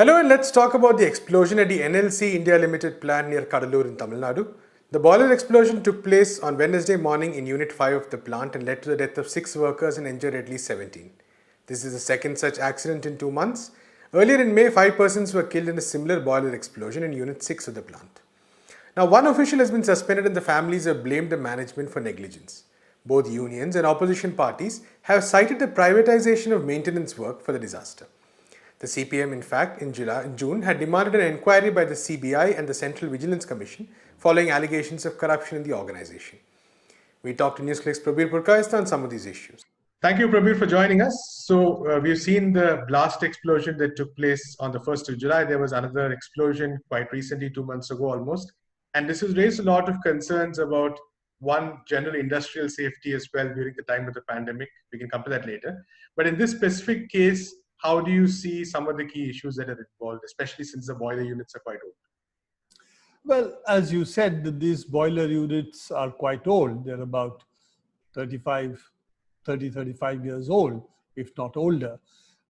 Hello, and let's talk about the explosion at the NLC India Limited plant near Kadalur in Tamil Nadu. The boiler explosion took place on Wednesday morning in Unit 5 of the plant and led to the death of 6 workers and injured at least 17. This is the second such accident in 2 months. Earlier in May, 5 persons were killed in a similar boiler explosion in Unit 6 of the plant. Now, one official has been suspended and the families have blamed the management for negligence. Both unions and opposition parties have cited the privatization of maintenance work for the disaster. The CPM, in fact, in June had demanded an inquiry by the CBI and the Central Vigilance Commission following allegations of corruption in the organization. We talked to NewsClick's Prabir Purkayastha on some of these issues. Thank you, Prabir, for joining us. So, we've seen the blast explosion that took place on the 1st of July. There was another explosion quite recently, 2 months ago almost. And this has raised a lot of concerns about one, general industrial safety as well during the time of the pandemic. We can come to that later. But in this specific case, how do you see some of the key issues that are involved, especially since the boiler units are quite old? Well, as you said, these boiler units are quite old. They're about 35 years old, if not older.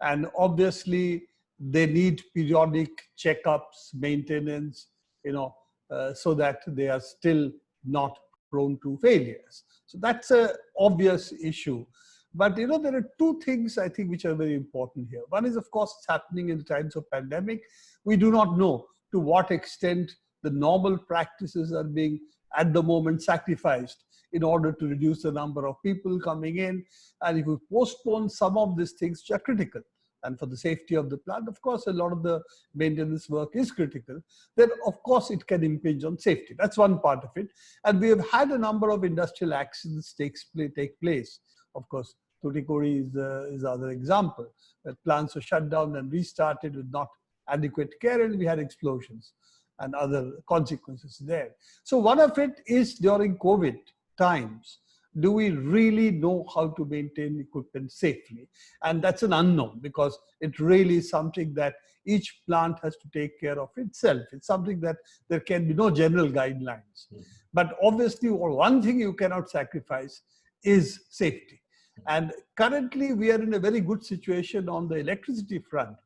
And obviously, they need periodic checkups, maintenance, so that they are still not prone to failures. So that's an obvious issue. But there are two things I think which are very important here. One is, of course, it's happening in the times of pandemic. We do not know to what extent the normal practices are being at the moment sacrificed in order to reduce the number of people coming in. And if we postpone some of these things which are critical, and for the safety of the plant, of course, a lot of the maintenance work is critical, then of course it can impinge on safety. That's one part of it. And we have had a number of industrial accidents take place. Of course, Tuticorin is the other example, that plants were shut down and restarted with not adequate care, and we had explosions and other consequences there. So one of it is during COVID times, do we really know how to maintain equipment safely? And that's an unknown, because it really is something that each plant has to take care of itself. It's something that there can be no general guidelines. But obviously, one thing you cannot sacrifice is safety. And currently, we are in a very good situation on the electricity front,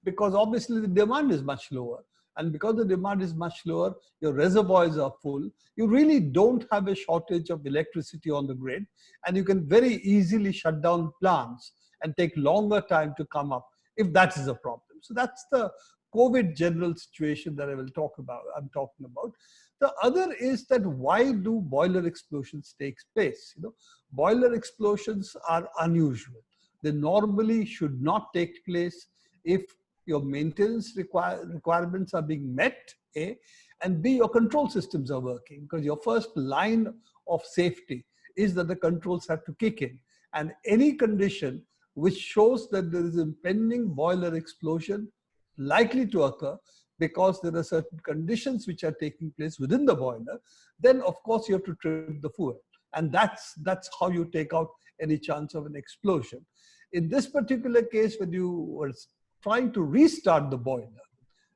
because obviously the demand is much lower. And because the demand is much lower, your reservoirs are full. You really don't have a shortage of electricity on the grid. And you can very easily shut down plants and take longer time to come up if that is a problem. So that's the COVID general situation that I'm talking about. The other is that why do boiler explosions take place? Boiler explosions are unusual. They normally should not take place if your maintenance requirements are being met, A, and B, your control systems are working, because your first line of safety is that the controls have to kick in. And any condition which shows that there is impending boiler explosion likely to occur because there are certain conditions which are taking place within the boiler, then of course you have to trip the fuel. And that's how you take out any chance of an explosion. In this particular case, when you were trying to restart the boiler,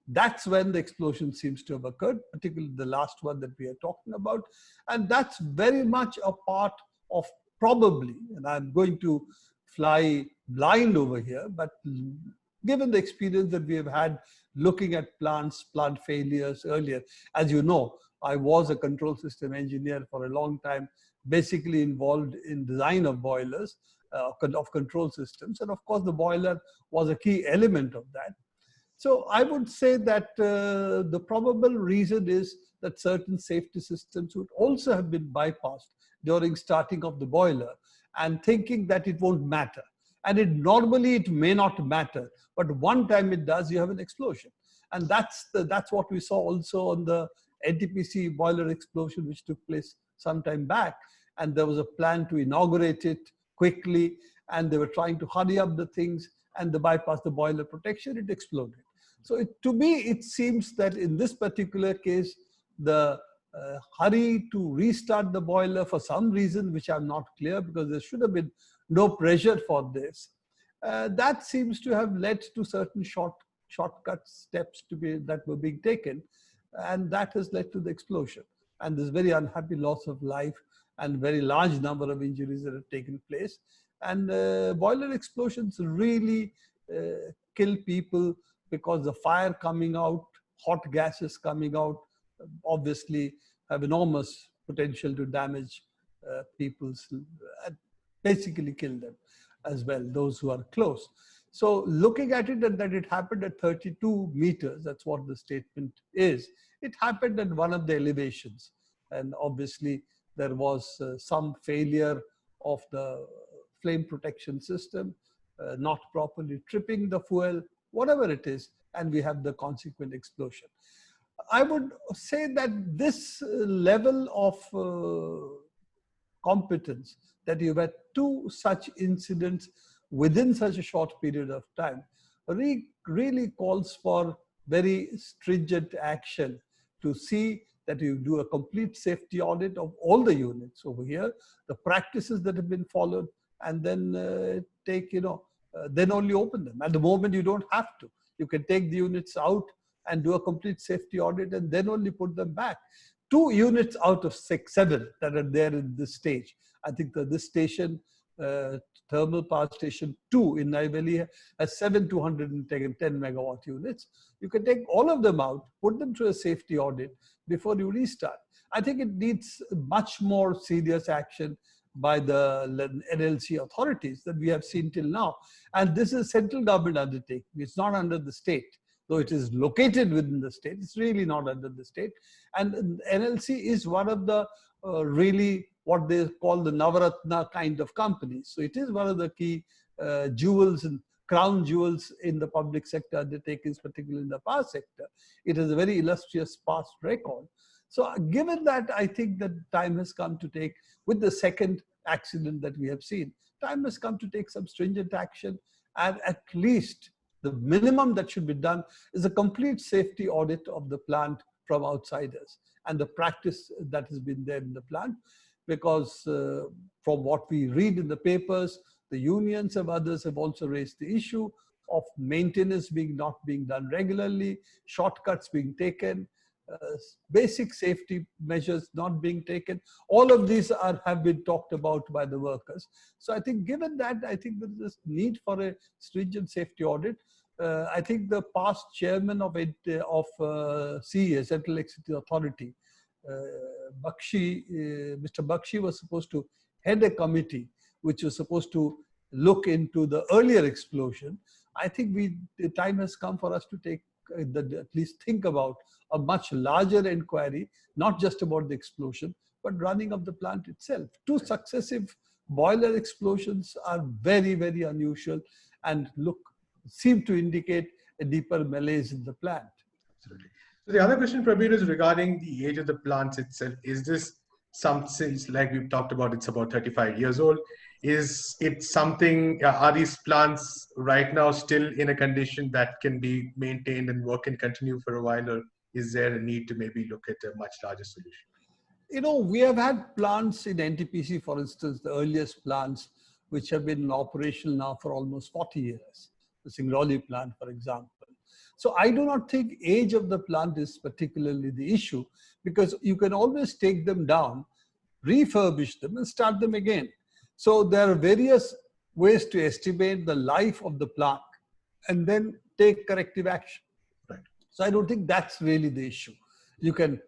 that's when the explosion seems to have occurred, particularly the last one that we are talking about. And that's very much a part of probably, and I'm going to fly blind over here, but given the experience that we have had looking at plant failures earlier, as you know, I was a control system engineer for a long time, basically involved in design of boilers, of control systems. And of course, the boiler was a key element of that. So I would say that the probable reason is that certain safety systems would also have been bypassed during starting of the boiler, and thinking that it won't matter. And normally it may not matter, but one time it does, you have an explosion. And that's what we saw also on the NTPC boiler explosion, which took place some time back. And there was a plan to inaugurate it quickly, and they were trying to hurry up the things, and they bypassed the boiler protection, it exploded. So to me, it seems that in this particular case, the hurry to restart the boiler for some reason, which I'm not clear, because there should have been no pressure for this, that seems to have led to certain shortcut steps that were being taken, and that has led to the explosion. And this very unhappy loss of life and very large number of injuries that have taken place. And boiler explosions really kill people because the fire coming out, hot gases coming out, obviously have enormous potential to damage people's, basically kill them as well, those who are close. So looking at it, that it happened at 32 meters, that's what the statement is. It happened at one of the elevations. And obviously there was some failure of the flame protection system, not properly tripping the fuel, whatever it is, and we have the consequent explosion. I would say that this level of competence, that you've had two such incidents within such a short period of time, really calls for very stringent action to see that you do a complete safety audit of all the units over here, the practices that have been followed, and then take, then only open them. At the moment, you don't have to. You can take the units out and do a complete safety audit and then only put them back. 2 units out of 6, 7 that are there in this stage. I think that this station, thermal power station 2 in Neyveli, has 7 210 megawatt units. You can take all of them out, put them through a safety audit before you restart. I think it needs much more serious action by the NLC authorities that we have seen till now. And this is central government undertaking. It's not under the state. Though it is located within the state, it's really not under the state. And NLC is one of the really what they call the Navaratna kind of companies. So it is one of the key jewels and crown jewels in the public sector undertakings, particularly in the power sector. It has a very illustrious past record. So given that, I think that time has come to take, with the second accident that we have seen, time has come to take some stringent action, and at least the minimum that should be done is a complete safety audit of the plant from outsiders and the practice that has been there in the plant. Because from what we read in the papers, the unions and others have also raised the issue of maintenance not being done regularly, shortcuts being taken, basic safety measures not being taken. All of these have been talked about by the workers. So I think given that, I think there is this need for a stringent safety audit. I think the past chairman of CEA, Central Electricity Authority, Mr. Bakshi, was supposed to head a committee which was supposed to look into the earlier explosion. I think the time has come for us to take at least think about a much larger inquiry, not just about the explosion, but running of the plant itself. 2 successive boiler explosions are very, very unusual and seem to indicate a deeper malaise in the plant. Absolutely. So the other question, Prabir, is regarding the age of the plants itself. Is this something, like we've talked about, it's about 35 years old. Is it something, are these plants right now still in a condition that can be maintained and work and continue for a while, or is there a need to maybe look at a much larger solution? We have had plants in NTPC, for instance, the earliest plants, which have been operational now for almost 40 years. The Singrauli plant, for example. So I do not think age of the plant is particularly the issue, because you can always take them down, refurbish them and start them again. So there are various ways to estimate the life of the plant and then take corrective action. Right. So I don't think that's really the issue. You can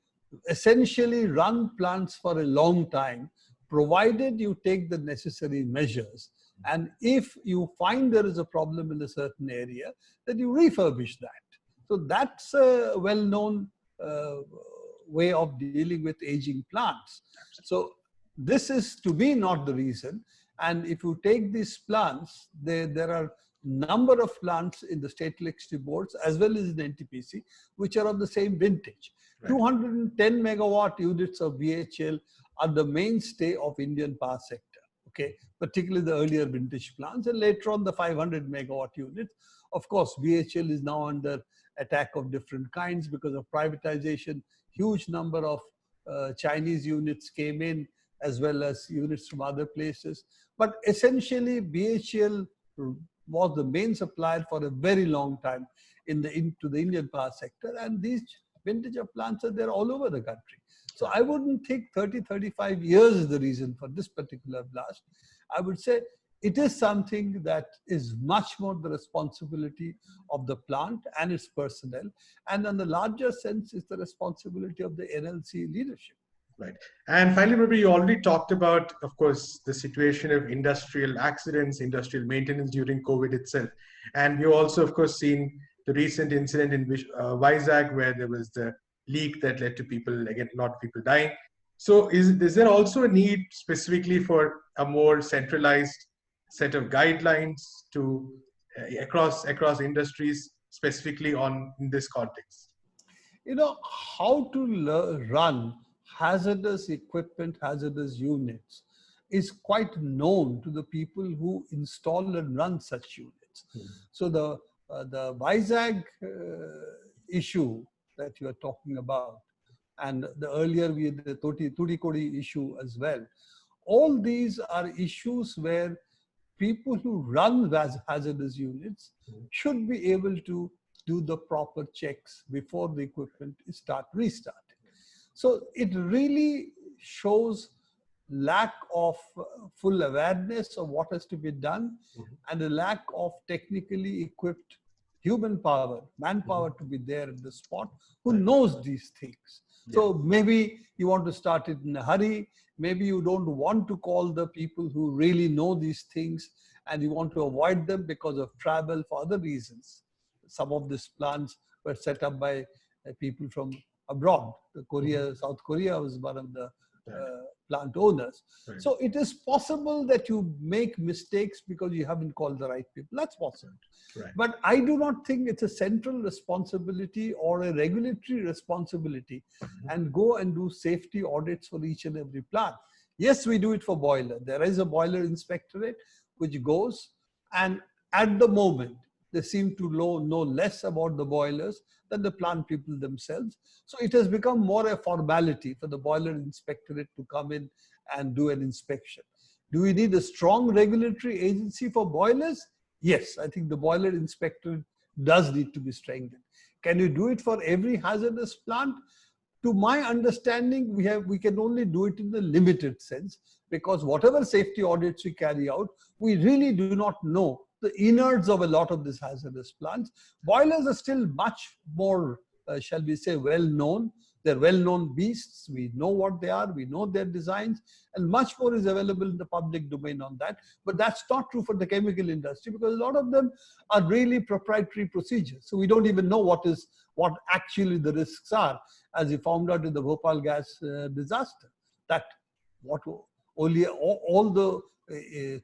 essentially run plants for a long time, provided you take the necessary measures. And if you find there is a problem in a certain area, then you refurbish that. So that's a well-known way of dealing with aging plants. So this is, to me, not the reason. And if you take these plants, there are number of plants in the state electricity boards as well as in NTPC, which are of the same vintage. Right. 210 megawatt units of VHL are the mainstay of Indian power sector. Okay, particularly the earlier vintage plants, and later on the 500 megawatt units. Of course, VHL is now under attack of different kinds because of privatization. Huge number of Chinese units came in, as well as units from other places. But essentially, BHEL was the main supplier for a very long time into the Indian power sector, and these vintage of plants are there all over the country. So I wouldn't think 30, 35 years is the reason for this particular blast. I would say it is something that is much more the responsibility of the plant and its personnel. And in the larger sense, it's the responsibility of the NLC leadership. Right. And finally, maybe you already talked about, of course, the situation of industrial accidents, industrial maintenance during COVID itself. And we've also, of course, seen the recent incident in vizak, where there was the leak that led to people, again, a lot of people dying. So is there also a need specifically for a more centralized set of guidelines to across industries, specifically on in this context? How to run hazardous equipment, hazardous units is quite known to the people who install and run such units. So the vizak issue that you are talking about, and the earlier we had the Tuticorin issue as well. All these are issues where people who run hazardous units should be able to do the proper checks before the equipment restarting. So it really shows lack of full awareness of what has to be done, and a lack of technically equipped human power, manpower to be there at the spot who knows these things. So maybe you want to start it in a hurry. Maybe you don't want to call the people who really know these things, and you want to avoid them because of travel for other reasons. Some of these plants were set up by people from abroad. South Korea was one of the plant owners. Right. So it is possible that you make mistakes because you haven't called the right people. That's possible. Right. But I do not think it's a central responsibility or a regulatory responsibility and go and do safety audits for each and every plant. Yes, we do it for boiler. There is a boiler inspectorate which goes, and at the moment, they seem to know less about the boilers than the plant people themselves. So it has become more a formality for the boiler inspectorate to come in and do an inspection. Do we need a strong regulatory agency for boilers? Yes, I think the boiler inspectorate does need to be strengthened. Can you do it for every hazardous plant? To my understanding, we can only do it in the limited sense, because whatever safety audits we carry out, we really do not know the innards of a lot of these hazardous plants. Boilers are still much more, shall we say, well-known. They're well-known beasts. We know what they are. We know their designs. And much more is available in the public domain on that. But that's not true for the chemical industry, because a lot of them are really proprietary procedures. So we don't even know what actually the risks are, as we found out in the Bhopal gas disaster. That only all the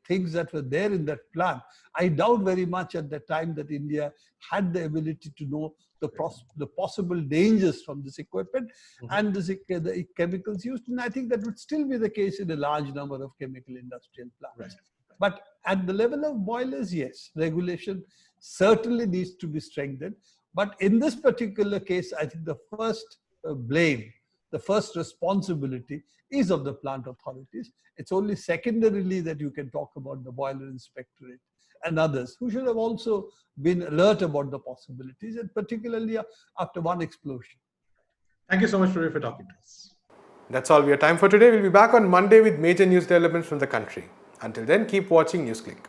things that were there in that plant. I doubt very much at the time that India had the ability to know the possible dangers from this equipment and the chemicals used. And I think that would still be the case in a large number of chemical industrial plants. Right. But at the level of boilers, yes, regulation certainly needs to be strengthened. But in this particular case, I think the first blame, the first responsibility is of the plant authorities. It's only secondarily that you can talk about the boiler inspectorate and others who should have also been alert about the possibilities, and particularly after one explosion. Thank you so much, Ravi, for talking to us. That's all we have time for today. We'll be back on Monday with major news developments from the country. Until then, keep watching NewsClick.